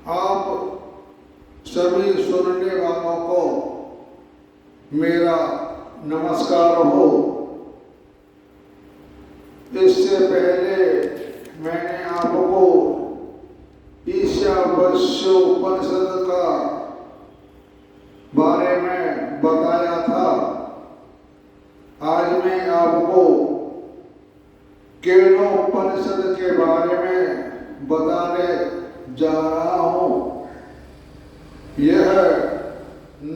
आप सभी सुनने वालों को मेरा नमस्कार हो। इससे पहले मैंने आपको ईशावास्य उपनिषद का बारे में बताया था। आज मैं आपको केनोपनिषद के बारे में बताने जा रहा हूँ। यह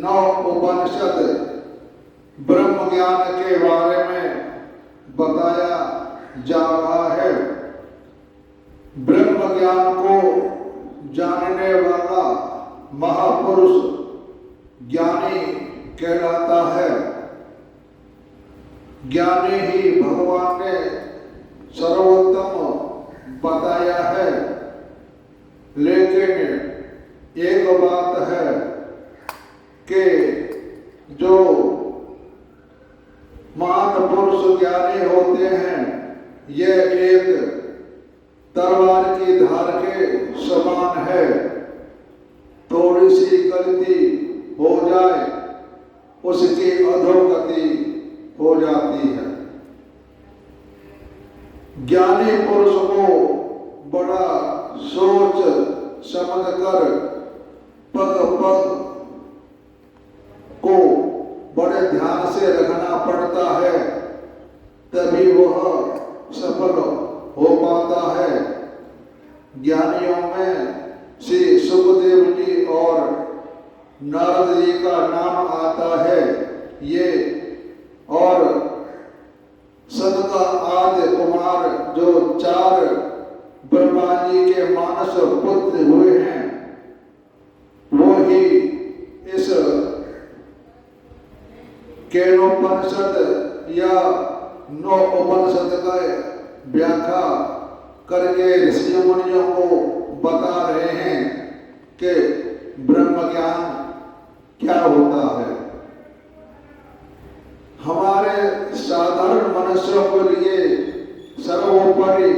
9 उपनिषद ब्रह्म ज्ञान के बारे में बताया जा रहा है। ब्रह्म ज्ञान को जानने वाला महापुरुष ज्ञानी कहलाता है। ज्ञानी ही भगवान ने सर्वोत्तम बताया है। लेकिन एक बात है कि जो महान पुरुष ज्ञानी होते हैं, ये एक तलवार की धार के समान है। थोड़ी सी गलती हो जाए, उसकी अधोगति हो जाती है। ज्ञानी पुरुष को बड़ा सोच समझकर पग पग को बड़े ध्यान से रखना पड़ता है, तभी वह सफल हो पाता है। ज्ञानियों में श्री सुखदेव जी और नारद जी का नाम आता है। ये और सनका आदि कुमार जो 4 ब्रह्मा जी के मानस पुत्र हुए हैं, वो ही इस केनोपनिषद या 9 उपनिषद का व्याख्या करके ऋषि मुनियों को बता रहे हैं कि ब्रह्म ज्ञान क्या होता है। हमारे साधारण मनुष्यों के लिए सर्वोपरि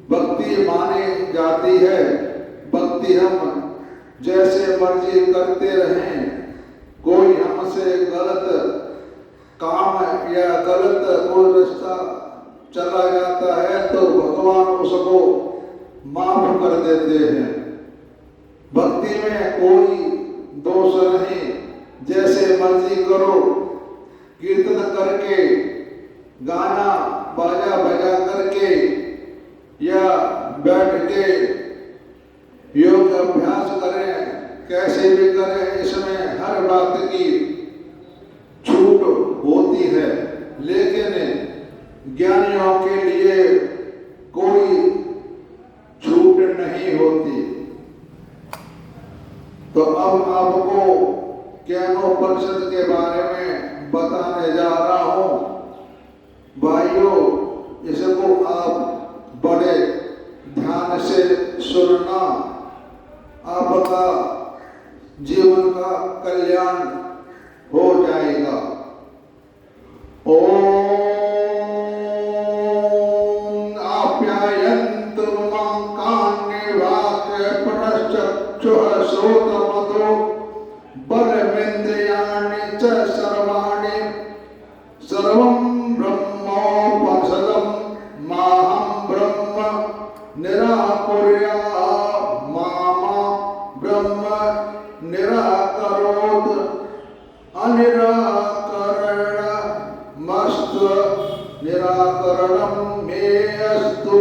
भक्ति मानी जाती है। भक्ति हम जैसे मर्जी करते रहें, कोई हमसे गलत काम या गलत कोई रास्ता चला जाता है तो भगवान उसको माफ कर देते हैं। भक्ति में कोई दोष नहीं, जैसे मर्जी करो। कीर्तन करके, गाना बाजा बजा करके या बैठ के योग अभ्यास करें, कैसे भी करें, इसमें हर बात की छूट होती है। लेकिन ज्ञानियों के लिए कोई छूट नहीं होती। तो अब आपको केनोपनिषद के बारे में बताने जा रहा हूँ। भाइयों, इसको आप बड़े ध्यान से सुनना, आपका जीवन का कल्याण हो जाएगा। ओम आप्यायन्तु मम कान्ये वाक्ये पुनश्चक्षुः श्रोत्रमतो बलमिन्द्रियाणि च सर्वाणि सर्वं ब्रह्मोपनिषदं माहं ब्रह्म निराकुर्यात् मामा ब्रह्म निराकरोत् अनिराकरणमस्तु निराकरणं मे अस्तु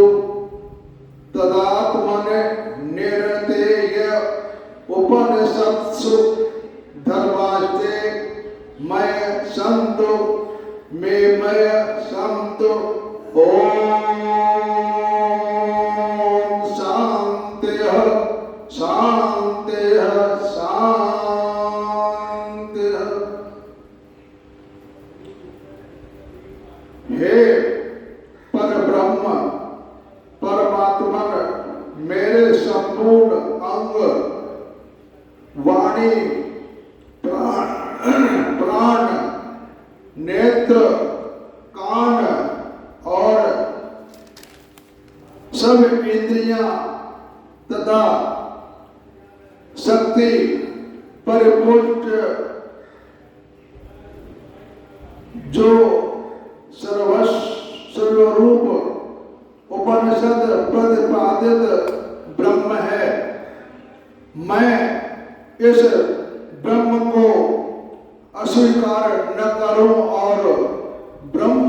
तदात्मने निरतेय उपनिषत्सु धर्मास्ते मय सन्तु मे मय सन्तु। ओम शान्तिः शान्तिः शान्तिः। हे परब्रह्म परमात्मन, मेरे संपूर्ण अंग, वाणी, प्राण, नेत्र, कान और सब इंद्रियां तथा शक्ति परिपुष्ट जो सर्वरूप उपनिषद प्रतिपादित ब्रह्म है, मैं इस ब्रह्म को अस्वीकार न करूं और ब्रह्म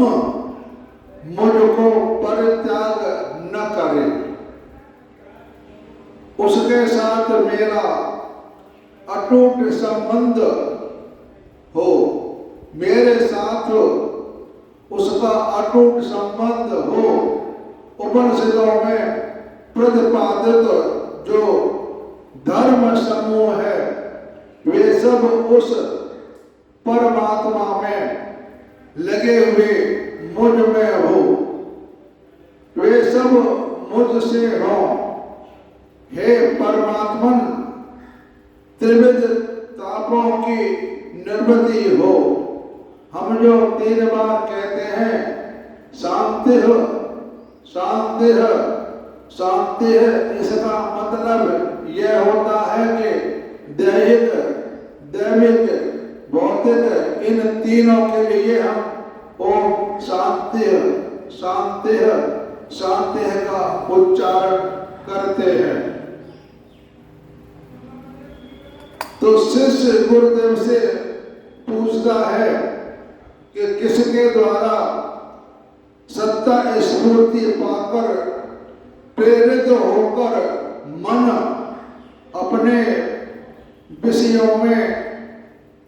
मुझको परित्याग न करे। उसके साथ मेरा अटूट संबंध हो, मेरे साथ उसका अटूट संबंध हो। उपनिषदों में प्रतिपादित जो धर्म समूह है वे सब उस परमात्मा में लगे हुए मुझ में हो, वे सब मुझसे हो। हे परमात्मन, त्रिविध तापों की निर्वृत्ति हो। हम जो 3 बार कहते हैं शांति हो, शांति है, शांति है, इसका मतलब यह होता है कि दैहिक, दैविक, भौतिक इन तीनों के लिए हम ओम शांति है, शांति है, शांति है का उच्चारण करते हैं। तो शिष्य गुरुदेव से पूछता है कि किसके द्वारा सत्ता स्फूर्ति पाकर प्रेरित होकर मन अपने विषयों में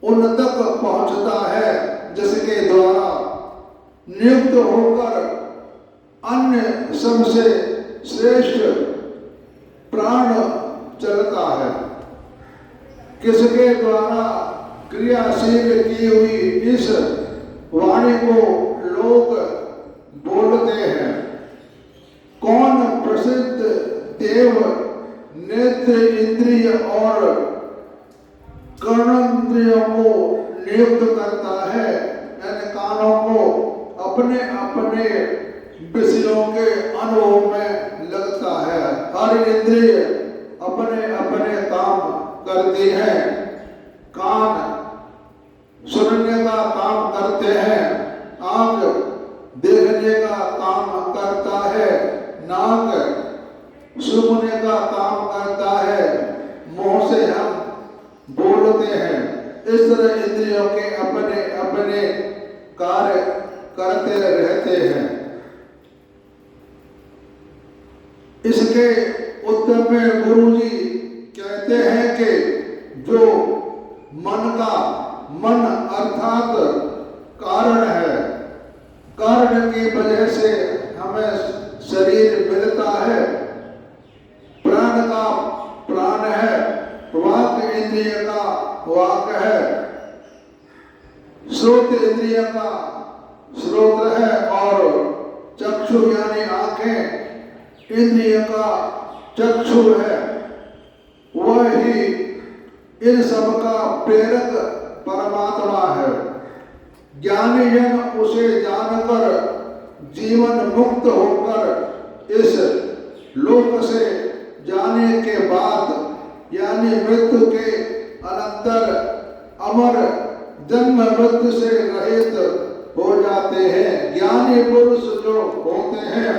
उन तक पहुंचता है जिसके द्वारा नियुक्त होकर अन्य सबसे श्रेष्ठ प्राण चलता है। किसके द्वारा क्रियाशील की हुई इस वाणी को लोग बोलते हैं। कौन प्रसिद्ध देव नेत्र इंद्रिय और कर्णेंद्रियों को नियुक्त करता है, यानी कानों को अपने अपने विषयों के अनुभव में लगता है। हर इंद्रिय अपने अपने काम करती है। कान सुनने का काम करते हैं, आंख देखने का काम करता है, नाक सूंघने का काम करता है, मुंह से हम बोलते हैं। इस तरह इंद्रियों के अपने अपने कार्य करते रहते हैं। इसके उत्तर में गुरुजी कहते हैं कि जो मन अर्थात कारण है, कारण की वजह से हमें शरीर मिलता है, प्राण का प्राण है, वाक इंद्रिय का वाक है, श्रोत इंद्रिय का श्रोत्र है और चक्षु यानी आंखें इंद्रिय का चक्षु है। वही इन सब का प्रेरक परमात्मा है। ज्ञानी जन उसे जानकर जीवन मुक्त होकर इस लोक से जाने के बाद यानी मृत्यु के अनंतर अमर जन्म मृत्यु से रहित हो जाते हैं। ज्ञानी पुरुष जो होते हैं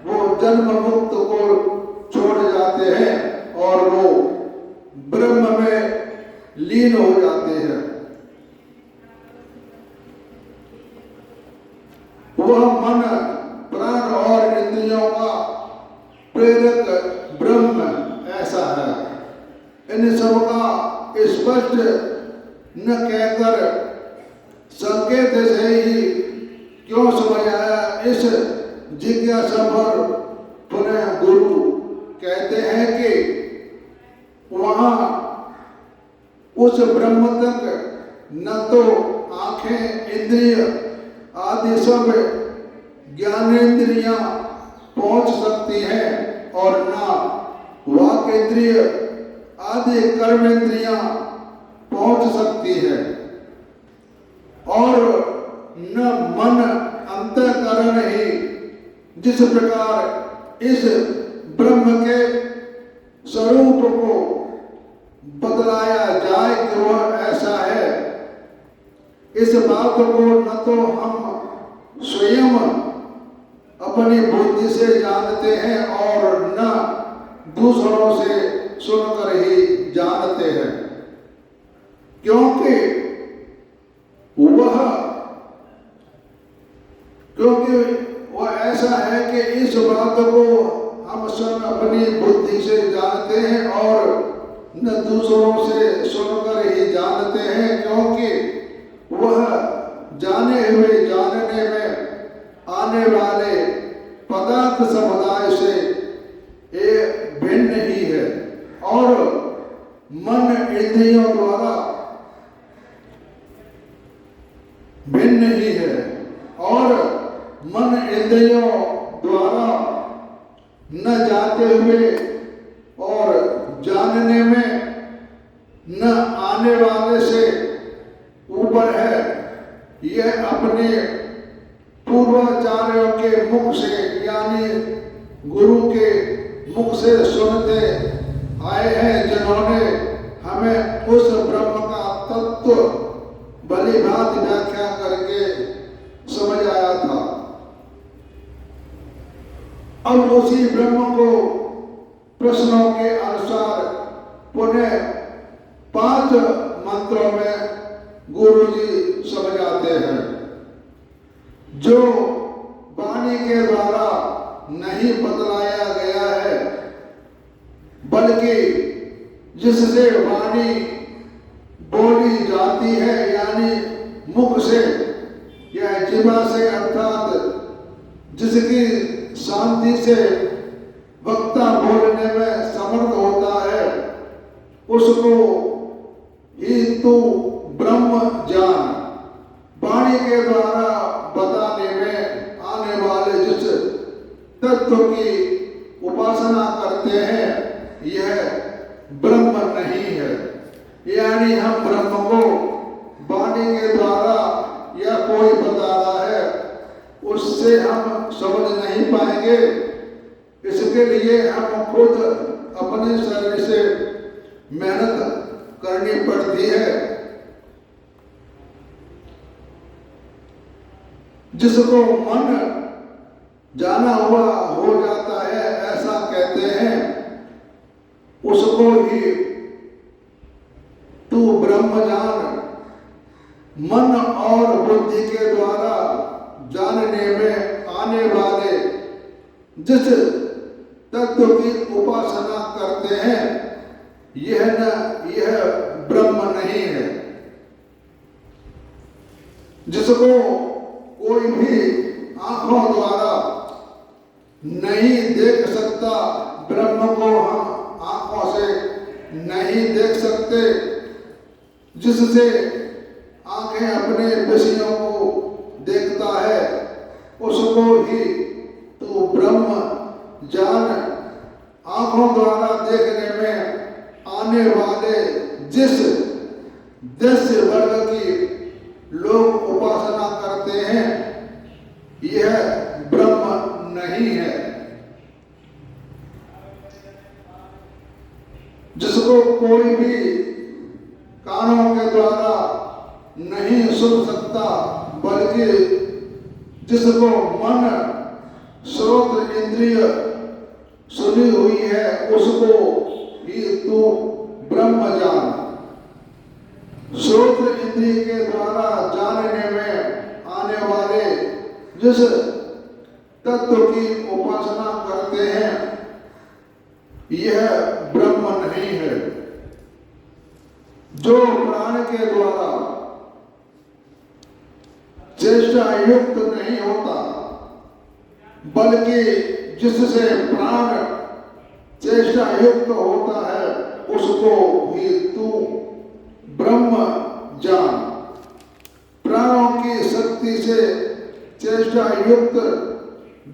वो जन्म मुक्त को छोड़ जाते हैं और वो ब्रह्म में लीन हो जाते हैं। वह मन प्राण और इंद्रियों का प्रेरक ब्रह्म ऐसा है। इन सब का स्पष्ट न कहकर संकेत से ही क्यों समझाया, इस जिज्ञासा पर पुनः गुरु कहते हैं कि वहां उस ब्रह्म तक न तो आंखें इंद्रिय आदि सब ज्ञानेंद्रियां पहुंच सकती हैं और न वाक इंद्रिय आदि कर्मेंद्रियां पहुंच सकती है और न मन अंतःकरण ही जिस प्रकार इस ब्रह्म के स्वरूप को कि वह ऐसा है, इस बात को न तो हम स्वयं अपनी बुद्धि से जानते हैं और न दूसरों से सुनकर ही जानते हैं, क्योंकि वह ऐसा है कि इस बात को हम स्वयं अपनी बुद्धि से जानते हैं और न दूसरों से सुनकर ही जानते हैं, क्योंकि वह जाने हुए जानने में आने वाले पदार्थ समुदाय से एक भिन्न ही है और मन इंद्रियों द्वारा भिन्न ही है और मन इंद्रियों द्वारा न जाते हुए और जानने में न आने वाले से ऊपर है। यह अपने पूर्वाचार्यों के मुख से यानी गुरु के मुख से सुनते आए हैं, जिन्होंने हमें उस ब्रह्म का तत्व भली भांति व्याख्या करके समझाया था। अब उसी ब्रह्म को प्रश्नों के अनुसार पुनः 5 मंत्रों में गुरु जी समझाते हैं, जो वाणी के द्वारा नहीं बतलाया गया है, बल्कि जिससे वाणी बोली जाती है यानी मुख से या जिह्वा से, अर्थात जिसकी शांति से वक्ता बोलने में समर्थ होता है, उसको ही तू ब्रह्म जान। वाणी के द्वारा बताने में आने वाले जिस तत्व की उपासना करते हैं, यह ब्रह्म नहीं है। यानी हम ब्रह्म को वाणी के द्वारा या कोई बता रहा है उससे हम समझ नहीं पाएंगे। इसके लिए हम खुद अपने शरीर से मेहनत करनी पड़ती है। जिसको मन जाना हुआ हो जाता है, ऐसा कहते हैं, उसको ही तू ब्रह्म जान। मन और बुद्धि के द्वारा जानने में आने वाले जिस तत्व की उपासना करते हैं, यह ब्रह्म नहीं है। जिसको कोई भी आंखों द्वारा नहीं देख सकता, ब्रह्म को हम आंखों से नहीं देख सकते। जिससे आंखें अपने विषयों को देखता है, उसको ही तू ब्रह्म जान। आंखों द्वारा देखने में आने वाले जिस दृश्य वर्ग की लोग उपासना करते हैं, यह ब्रह्म नहीं है। जिसको कोई भी कानों के द्वारा नहीं सुन सकता, बल्कि जिसको मन श्रोत इंद्रिय सुनी हुई है, उसको ही तू ब्रह्म जान। श्रोत इंद्रिय के द्वारा जानने में आने वाले जिस तत्व की उपासना करते हैं, यह ब्रह्म नहीं है। जो प्राण के द्वारा चेष्टा युक्त नहीं होता, बल्कि जिससे प्राण चेष्टा युक्त होता है, उसको ही तू ब्रह्म जान। प्राणों की शक्ति से चेष्टा युक्त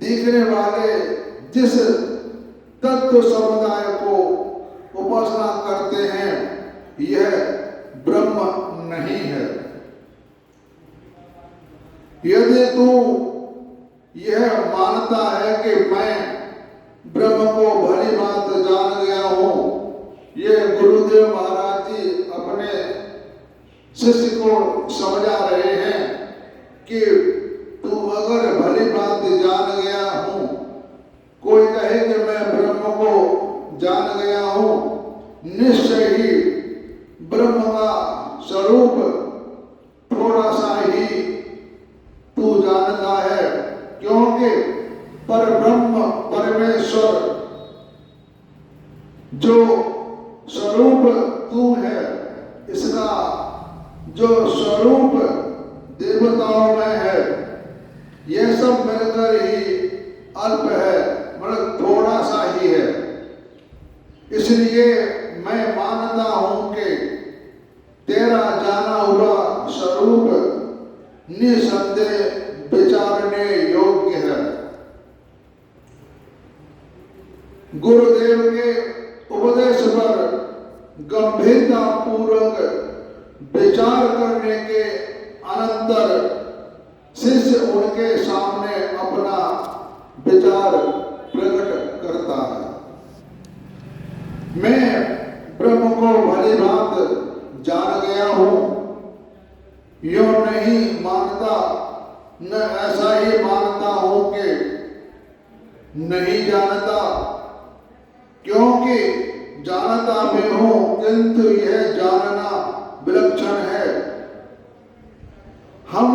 दिखने वाले जिस तत्व समुदाय को उपासना करते हैं, यह ब्रह्म नहीं है। यदि तू यह मानता है कि मैं ब्रह्म को भली बात जान गया हूं, ये गुरुदेव महाराज जी अपने शिष्य को समझा रहे हैं कि तू अगर भली बात जान गया हूं, कोई कहे कि मैं ब्रह्म को जान गया हूं, निश्चय ही ब्रह्म का स्वरूप थोड़ा सा ही तू जानता है, क्योंकि पर ब्रह्म परमेश्वर जो स्वरूप तू है, इसका जो स्वरूप देवताओं में है, यह सब मिलकर ही अल्प है, मतलब थोड़ा सा ही है। इसलिए मैं मानता हूं कि तेरा जाना हुआ स्वरूप निसंदेह विचारने योग्य है। गुरुदेव के उपदेश पर गंभीरता पूर्वक विचार करने के अनंतर शिष्य उनके सामने अपना विचार प्रकट करता है। मैं ब्रह्म को भली बात जान गया हूं, यो नहीं मानता, न ऐसा ही मानता हूं कि नहीं जानता, क्योंकि जानता भी हूं, किंतु यह जानना विलक्षण है। हम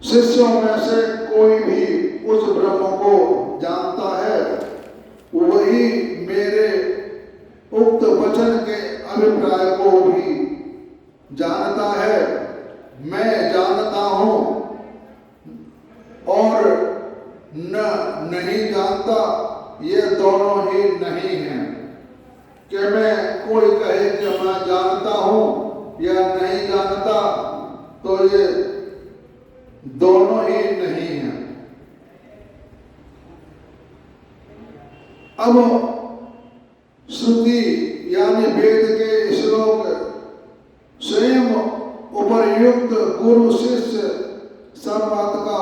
शिष्यों में से कोई भी उस ब्रह्म को जानता है, वही मेरे उक्त वचन के अभिप्राय को भी जानता है। मैं जानता हूं और नहीं जानता, ये दोनों ही नहीं हैं। कि मैं कोई कहे कि मैं जानता हूं या नहीं जानता, तो ये दोनों ही नहीं हैं। अब श्रुति यानी वेद के श्लोक स्वयं उपर्युक्त गुरु शिष्य संवाद का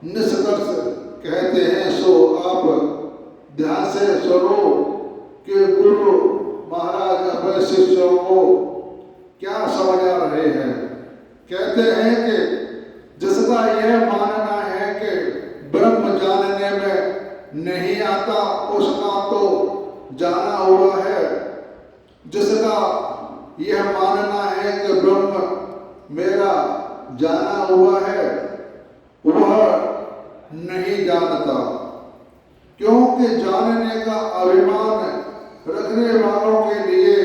निष्कर्ष कहते हैं। सो आप ध्यान से सुनो कि गुरु महाराज अपने शिष्यों को क्या समझा रहे हैं। कहते हैं कि जिसका यह मानना है कि ब्रह्म जानने में नहीं आता, उसका तो जाना हुआ है। जिसका यह मानना है कि ब्रह्म मेरा जाना हुआ है, वह नहीं जानता, क्योंकि जानने का अभिमान रखने वालों के लिए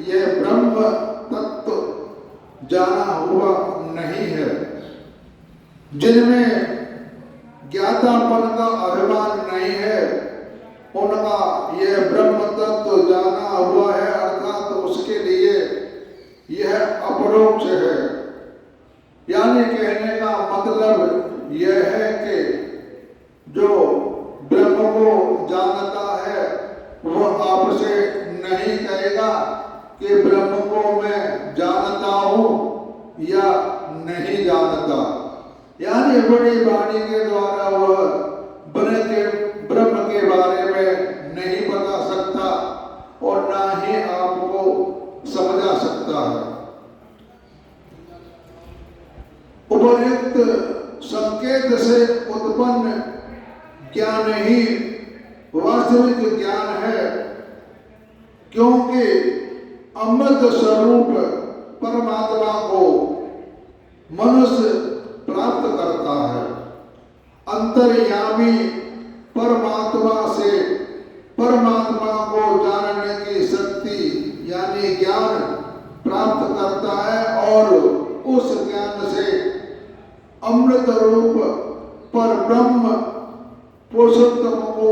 यह ब्रह्म तत्व जाना हुआ नहीं है। जिनमें ज्ञातापन का अभिमान नहीं है, उनका यह ब्रह्म तत्व जाना हुआ है, अर्थात उसके लिए यह अपरोक्ष है। यानी कहने का मतलब यह है कि जो ब्रह्म को जानता है, वह आपसे नहीं कहेगा कि ब्रह्म को मैं जानता हूं या नहीं जानता। यानी बड़ी वाणी के द्वारा वह ब्रह्म के बारे में नहीं बता सकता और ना ही आपको समझा सकता है। उपर्युक्त संकेत से उत्पन्न ज्ञान ही वास्तविक ज्ञान है, क्योंकि अमृत स्वरूप परमात्मा को मनुष्य प्राप्त करता है। अंतर्यामी परमात्मा से परमात्मा को जानने की शक्ति यानी ज्ञान प्राप्त करता है और उस ज्ञान से अमृत रूप पर ब्रह्म पुरुषोत्तम को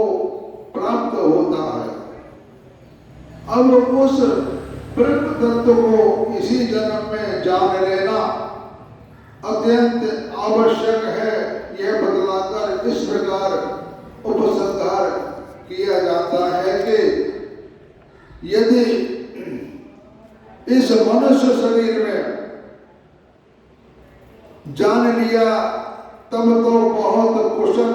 प्राप्त होता है। अब उस ब्रह्म तत्व को इसी जन्म में जान लेना अत्यंत आवश्यक है। यह बतलाकर इस प्रकार उपसंहार किया जाता है कि यदि इस मनुष्य शरीर में जान लिया तब तो बहुत कुशल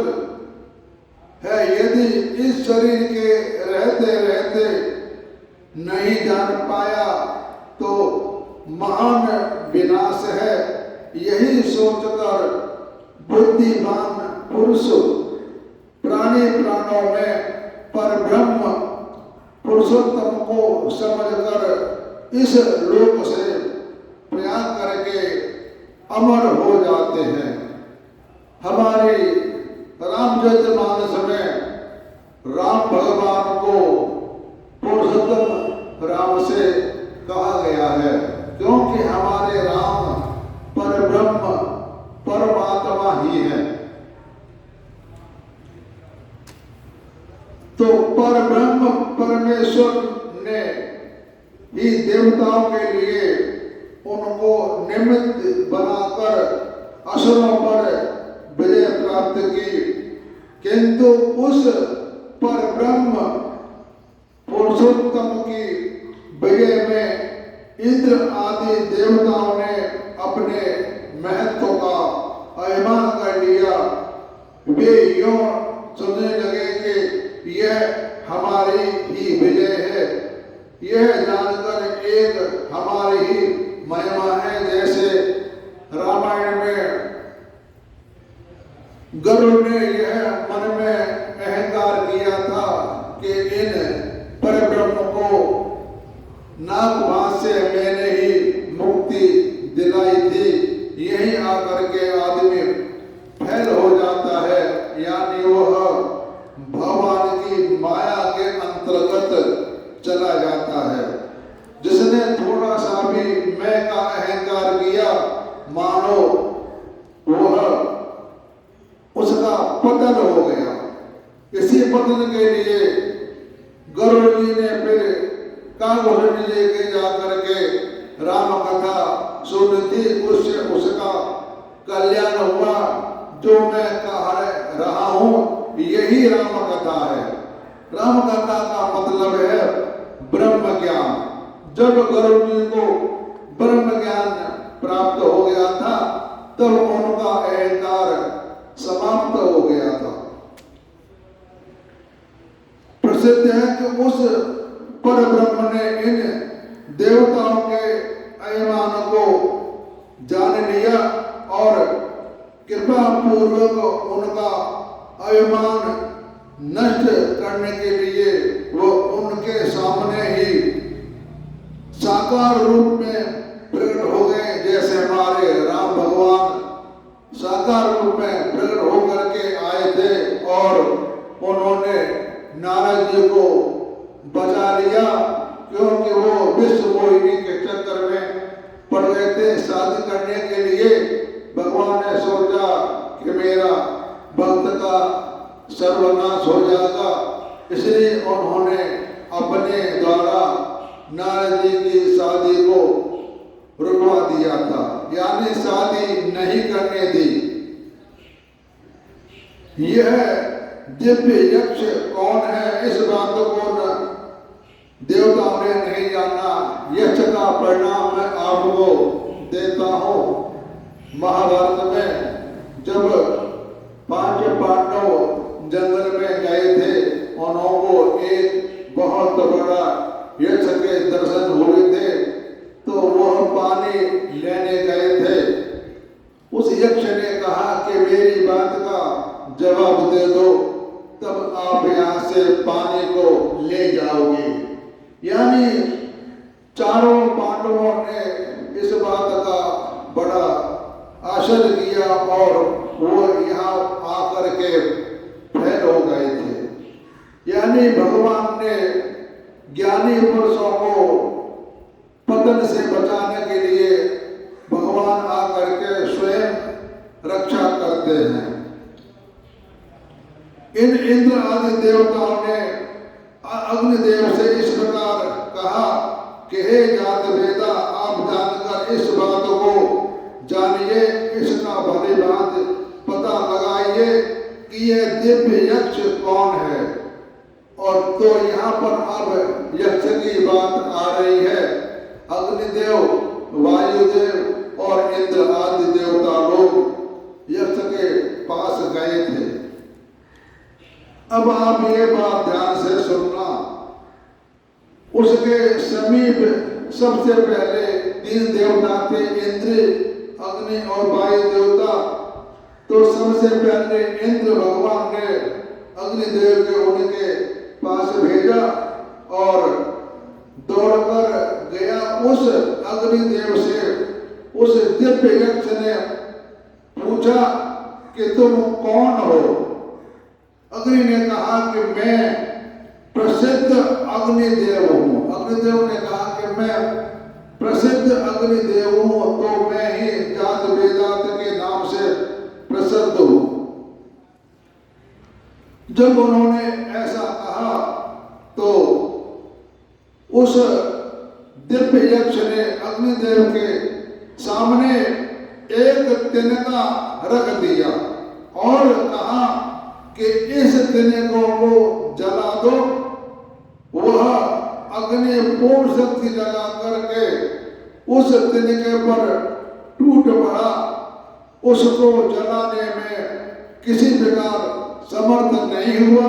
है, यदि इस शरीर के रहते रहते नहीं जान पाया तो महान विनाश है। यही सोचकर बुद्धिमान पुरुष प्राणों में परब्रह्म पुरुषोत्तम को समझकर इस लोक से प्रयाग करके अमर हो जाते हैं। हमारी रामचरितमानस में राम भगवान को पुरुषोत्तम राम से कहा गया है, क्योंकि हमारे राम परब्रह्म परमात्मा ही है। तो परब्रह्म परमेश्वर ने ही देवताओं के लिए उनको निमित्त बनाकर असुरों पर विजय प्राप्त की, किंतु उस परब्रह्म पुरुषोत्तम की विजय में इंद्र आदि देवताओं ने अपने महत्व का अभिमान कर लिया। वे यूं समझने लगे कि यह हमारी ही विजय है, यह जानकर एक हमारी ही महिमा है। जैसे रामायण में गरुड़ ने यह मन में अहंकार किया था कि इन परब्रह्म को नागवास से मैंने ही मुक्ति दिलाई थी। यही आकर के आदमी फैल हो जाता है, यानी वह भगवान की माया के अंतर्गत चला जाता है। जिसने थोड़ा सा भी मैं का अहंकार किया, मानो वह उसका पतन हो गया। इसी पतन के लिए गरुड़ जी ने फिर कागभूषण लेके जाकर के राम कथा सुनी थी, उससे उसका कल्याण हुआ। जो मैं कह रहा हूं यही राम कथा है। राम कथा का मतलब है ब्रह्म ज्ञान। जब गरुड़ जी को ब्रह्म ज्ञान प्राप्त हो गया था, तब उनका अहंकार समाप्त हो गया था। प्रसिद्ध है कि उस परब्रह्म ने इन देवताओं के अभिमान को जान लिया और कृपा पूर्वक उनका अभिमान नष्ट करने के लिए वो उनके सामने ही साकार रूप में प्रकट हो गए। जैसे हमारे राम भगवान साकार रूप में प्रकट होकर के आए थे और उन्होंने नारद जी को बचा लिया, क्योंकि वो विश्व मोहिनी के चक्कर में पड़ गए थे। शादी करने के लिए भगवान ने सोचा कि मेरा भक्त का सर्वनाश हो जाएगा, इसलिए उन्होंने अपने द्वारा नारद जी की शादी को रुकवा दिया था, यानी शादी नहीं करने दी। यह दिव्य यक्ष कौन है, इस बात को न देवताओं ने नहीं जाना। यक्ष का परिणाम मैं आपको देता हूँ। महाभारत में जब 5 पांडव जंगल में गए थे, उनको एक बहुत बड़ा यक्ष के दर्शन हुए थे, तो वह पानी लेने गए थे। उस यक्ष ने कहा कि मेरी बात का जवाब दे दो, तब आप यहाँ से पानी को ले जाओगे। यानी चारों पांडवों ने इस बात का बड़ा आश्चर्य किया और वो यहाँ आकर के फैल हो गए थे। यानी भगवान ने ज्ञानी पुरुषों को पतन से बचाने के लिए भगवान आकर के स्वयं रक्षा करते हैं। इन इंद्र आदि देवताओं ने अग्निदेव से इस प्रकार कहा कि हे जात वेदा, आप जानकर इस बात को जानिए, इसका भली बात पता लगाइए कि यह दिव्य यक्ष कौन है। और तो यहाँ पर अब यक्ष की बात आ रही है। अग्निदेव, वायुदेव और इंद्र आदि देवता लोग यक्ष के पास गए थे। अब आप ये बात ध्यान से सुनना। उसके समीप सबसे पहले 3 देवता थे, इंद्र, अग्नि और वायु देवता। तो सबसे पहले इंद्र भगवान ने अग्निदेव के उनके पास भेजा और दौड़कर गया उस अग्निदेव से। उस दिव्य यक्ष ने पूछा कि तुम कौन हो? अग्नि ने कहा कि मैं प्रसिद्ध अग्निदेव हूँ। अग्निदेव ने कहा कि मैं प्रसिद्ध अग्निदेव हूँ, तो मैं ही जात वेदांत के नाम से प्रसिद्ध हूँ। जब उन्होंने ऐसा कहा तो उस दिव्य यक्ष ने अग्निदेव के सामने एक तिनका रख दिया और कहा कि इस तिनकों को जला दो। वह अग्नि पूर्ण शक्ति लगा करके उस तिनके पर टूट पड़ा। उसको जलाने में किसी प्रकार समर्थ नहीं हुआ।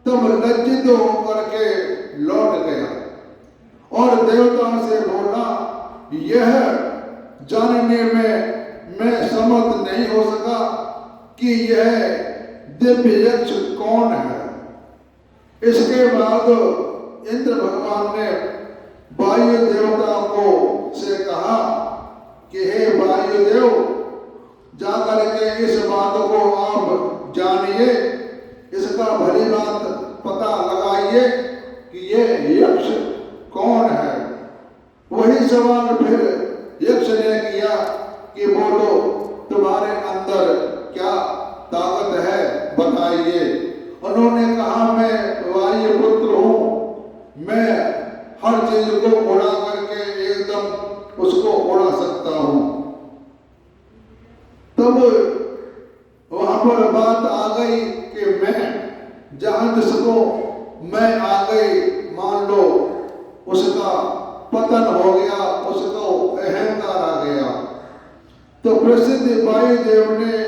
तब लज्जित होकर के लौट गया और देवताओं से बोला, यह जानने में मैं समर्थ नहीं हो सका कि यह दिव्य यक्ष कौन है। इसके बाद इंद्र भगवान ने वायु देवता को से कहा कि हे वायुदेव, जाकर के इस बात को आप जानिए, इसका भली बात पता लगाइए कि ये यक्ष कौन है। वही सवाल फिर यक्ष ने किया कि बोलो, तुम्हारे अंदर क्या ताकत है, बताइए। उन्होंने कहा, मैं वायु पुत्र हूँ, मैं हर चीज को उड़ा करके एकदम उसको उड़ा सकता हूँ। तब वहां पर बात आ गई कि मैं जहां जिसको मैं आ गई, मान लो उसका पतन हो गया, उसको अहंकार आ गया। तो प्रसिद्ध वायुदेव ने,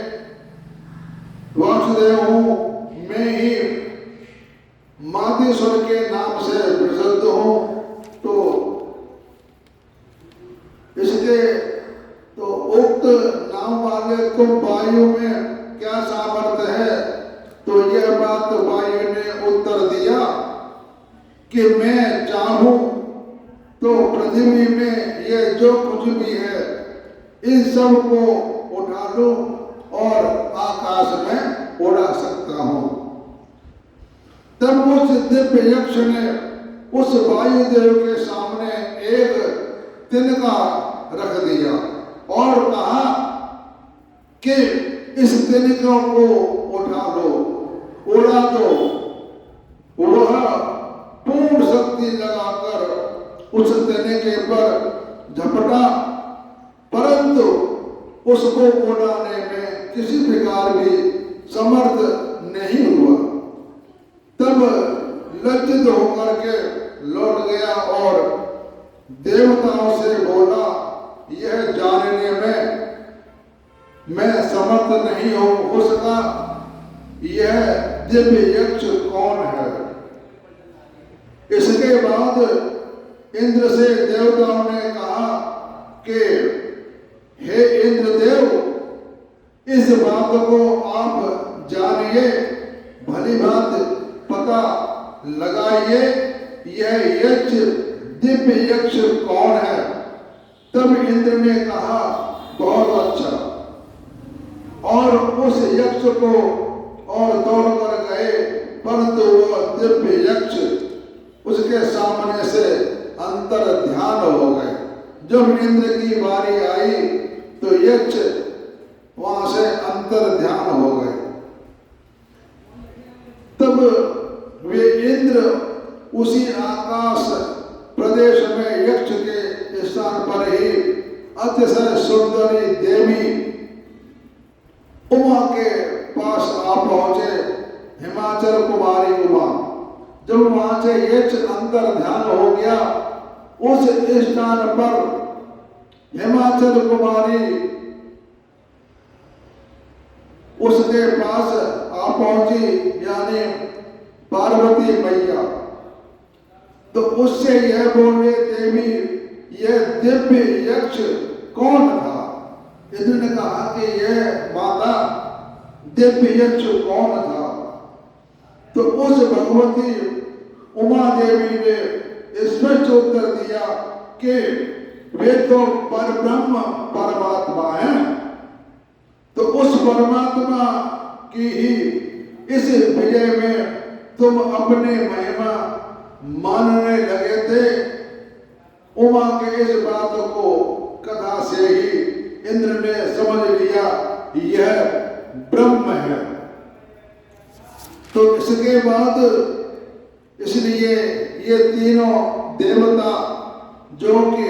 वासुदेव हूँ, मैं ही मादेश्वर के नाम से प्रसिद्ध हूँ। तो इसके तो उक्त नाम वाले तुम वायु में क्या सामर्थ्य है? तो यह बात वायु ने उत्तर दिया कि मैं चाहूं तो पृथ्वी में ये जो कुछ भी है इन सब को उठा लूं और आकाश में उड़ा सकता हूं। तब उस दिव्य यक्ष ने उस वायुदेव के सामने एक तिनका रख दिया और कहा कि इस तिनकों को उठा लो, उड़ा दो। वह पूर्ण शक्ति लगाकर उस तिनके पर झपटा, परंतु उसको उड़ाने में किसी प्रकार भी समर्थ नहीं हुआ। तब लज्जित होकर के लौट गया और देवताओं से बोला, यह जानने में मैं समर्थ नहीं हो सका, यह दिव्य यक्ष कौन है। इसके बाद इंद्र से देवताओं ने कहा कि हे इंद्रदेव, इस बात को आप जानिए, भली बात पता लगाइए, यह यक्ष दिव्य यक्ष कौन है। तब इंद्र ने कहा, बहुत अच्छा, और उस यक्ष को और दौड़ कर गए, परंतु वह दिव्य यक्ष उसके सामने से अंतर ध्यान हो गए। जब इंद्र की बारी आई तो यक्ष वहां से अंतर ध्यान हो गए। तब वे इंद्र उसी आकाश प्रदेश में यक्ष के स्थान पर ही अतिशय सुंदरी देवी उमा के पास आ पहुंचे, हिमाचल कुमारी उमा। जब वहां से यक्ष अंतर ध्यान हो गया, उस स्थान पर हिमाचल कुमारी उसके पास आ पहुंची, यानी पार्वती मैया। तो उससे यह बोले देवी यह दिव्य यक्ष कौन था? इंद्र ने कहा कि यह माता दिव्य यक्ष कौन था? तो उस भगवती उमा देवी ने स्पष्ट उत्तर दिया कि वे तो परब्रह्म परमात्मा हैं। तो उस परमात्मा की ही इस विजय में तुम अपने महिमा मानने लगे थे। उमा के इस बात को कथा से ही इंद्र ने समझ लिया यह ब्रह्म है। तो इसके बाद इसलिए ये तीनों देवता जो कि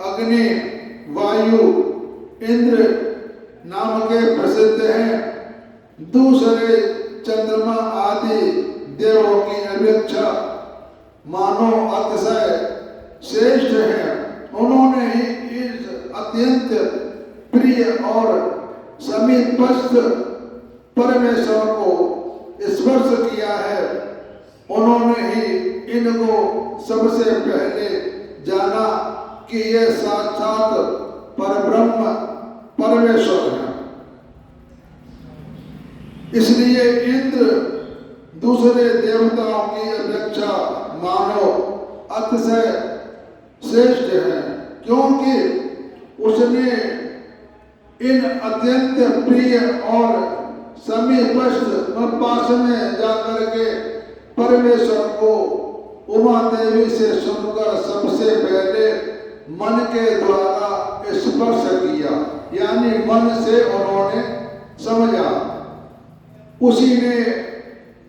अग्नि, वायु, इंद्र नाम के प्रसिद्ध हैं, दूसरे चंद्रमा आदि देवों की अपेक्षा मानो अतिशय श्रेष्ठ है। उन्होंने ही इस अत्यंत प्रिय और समीपस्थ परमेश्वर को स्पर्श किया है। उन्होंने ही इनको सबसे पहले जाना कि यह साक्षात परब्रह्म परमेश्वर है। इसलिए इंद्र दूसरे देवताओं की अपेक्षा मानो अतिशय श्रेष्ठ है, क्योंकि उसने इन अत्यंत प्रिय और समीपस्थ पास में जाकर के परमेश्वर को उमा देवी से सुनकर सबसे पहले मन के द्वारा स्पर्श किया, यानी मन से उन्होंने समझा। उसी ने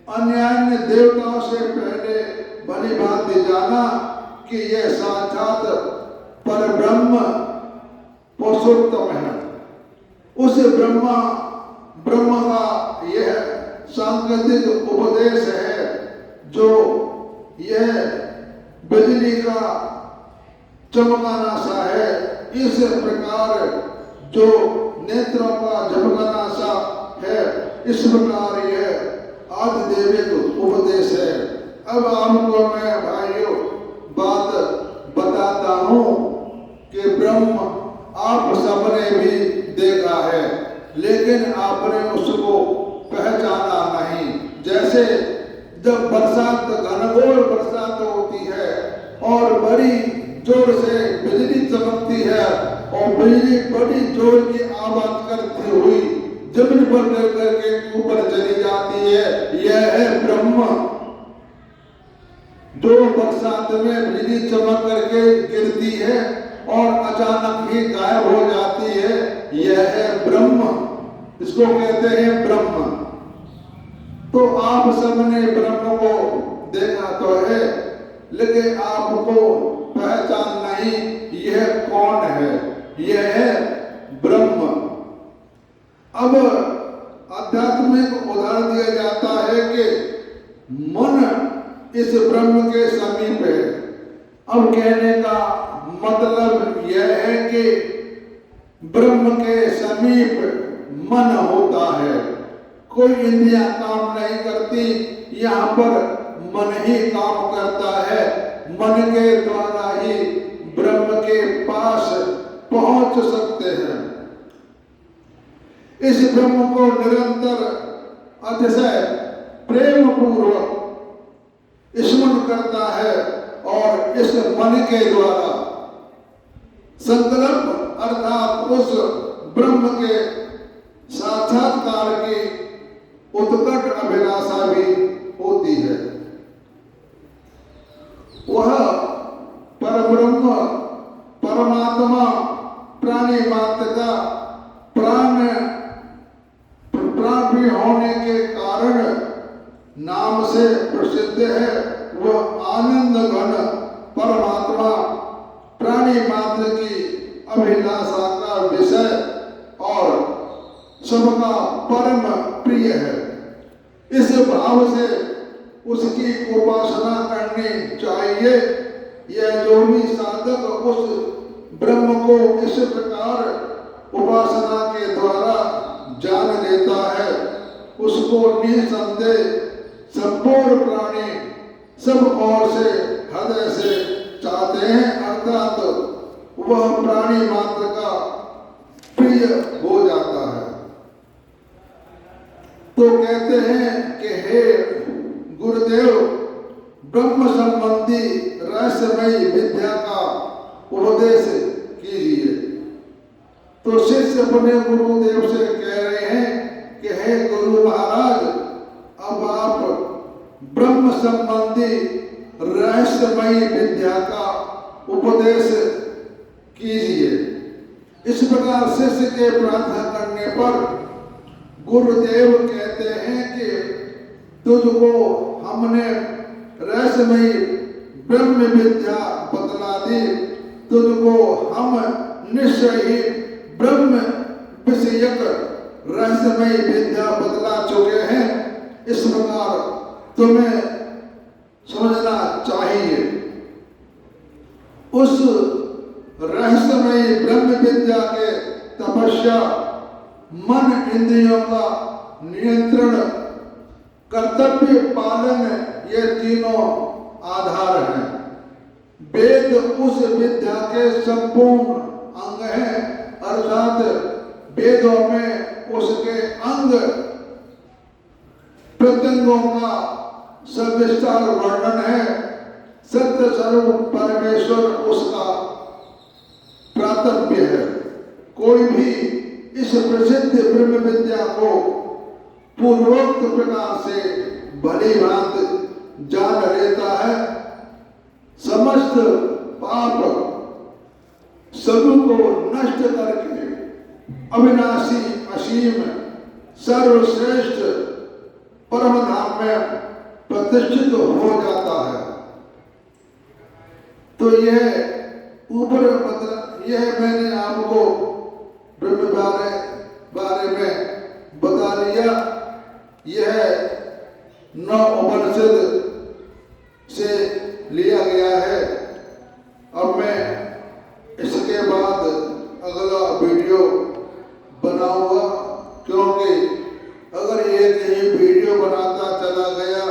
अन्य देवताओं से पहले भली भांति जाना कि यह साक्षात परब्रह्म पुरुषोत्तम है। उस ब्रह्म का यह सांकेतिक उपदेश है जो यह बिजली का चमकाना सा है, इस प्रकार जो नेत्रों का झपकाना सा है, इस प्रकार यह आदिदेविक उपदेश है। अब आपको मैं भाइयों बात बताता हूँ कि ब्रह्म आप सबने भी देखा है, लेकिन आपने उसको पहचाना नहीं। जैसे जब बरसात, घनघोर बरसात होती है और बड़ी जोर से बिजली चमकती है और बिजली बड़ी जोर की आवाज करती हुई जमीन पर करके ऊपर चली जाती है, यह है ब्रह्म। जो बरसात में बिजली चमक करके गिरती है और अचानक ही गायब हो जाती है, यह है ब्रह्म। इसको कहते हैं ब्रह्म। तो आप सबने ब्रह्म को देखा तो है, लेकिन आपको पहचान नहीं यह कौन है। यह है ब्रह्म। अब आध्यात्मिक उदाहरण दिया जाता है कि मन इस ब्रह्म के समीप है। अब कहने का मतलब यह है कि ब्रह्म के समीप मन होता है। कोई इंद्रियां काम नहीं करती, यहाँ पर मन ही काम करता है। मन के द्वारा ही ब्रह्म के पास पहुंच सकते हैं। इस ब्रह्म को निरंतर अतिशय प्रेम पूर्वक स्मरण करता है और इस मन के द्वारा संकल्प अर्थात उस ब्रह्म के साक्षात्कार की उत्कट अभिलाषा भी होती है। वह परब्रह्म परमात्मा प्राणी मात्र का प्राण भी होने के कारण नाम से प्रसिद्ध है। वह आनंद घन परमात्मा प्राणी मात्र की अभिलाषा का विषय और सबका परम प्रिय है। इस भाव से उसकी उपासना करनी चाहिए। यह जो भी साधक उस ब्रह्म को इस प्रकार उपासना के द्वारा जान लेता है, उसको निसंदेह संपूर्ण प्राणी सब ओर से हृदय से हैं, अर्थात वह प्राणी मात्र का प्रिय हो जाता है। तो कहते हैं कि हे गुरुदेव, ब्रह्म संबंधी रहस्यमयी विद्या का उपदेश कीजिए। तो शिष्य अपने गुरुदेव से कह रहे हैं कि हे गुरु महाराज, अब आप ब्रह्म संबंधी रहस्यमयी विद्या का उपदेश कीजिए। इस प्रकार शिष्य के प्रार्थना करने पर गुरुदेव कहते हैं कि तुझको हमने रहस्यमयी ब्रह्म विद्या बतला दी, तुझको हम निश्चय ही ब्रह्म विषयक रहस्यमयी विद्या बतला चुके हैं। इस प्रकार तुम्हें समझना चाहिए। उस रहस्यमयी ब्रह्म विद्या के तपस्या, मन इंद्रियों का नियंत्रण, कर्तव्य पालन, ये तीनों आधार हैं। वेद उस विद्या के संपूर्ण अंग हैं, अर्थात वेदों में उसके अंग प्रत्यंगों का सविस्तार वर्णन है। सत्य स्वरूप परमेश्वर उसका प्रातव्य है। कोई भी इस प्रसिद्ध ब्रह्म विद्या को पूर्वोक्त प्रकार से भली भांति जान लेता है, समस्त पाप सबको नष्ट करके अविनाशी असीम सर्वश्रेष्ठ परम धाम में प्रतिष्ठित हो जाता है। तो यह ऊपर यह मैंने आपको ब्रह्म बारे में बता दिया। यह 9 उपनिषद से लिया गया है। अब मैं इसके बाद अगला वीडियो बनाऊंगा, क्योंकि अगर एक ही वीडियो बनाता चला गया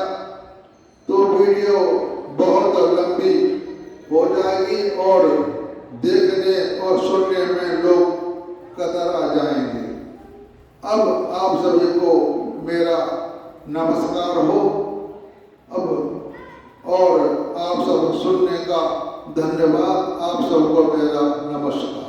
तो वीडियो बहुत लंबी हो जाएगी और देखने और सुनने में लोग कतरा जाएंगे। अब आप सभी को मेरा नमस्कार हो। अब और आप सब सुनने का धन्यवाद। आप सबको मेरा नमस्कार।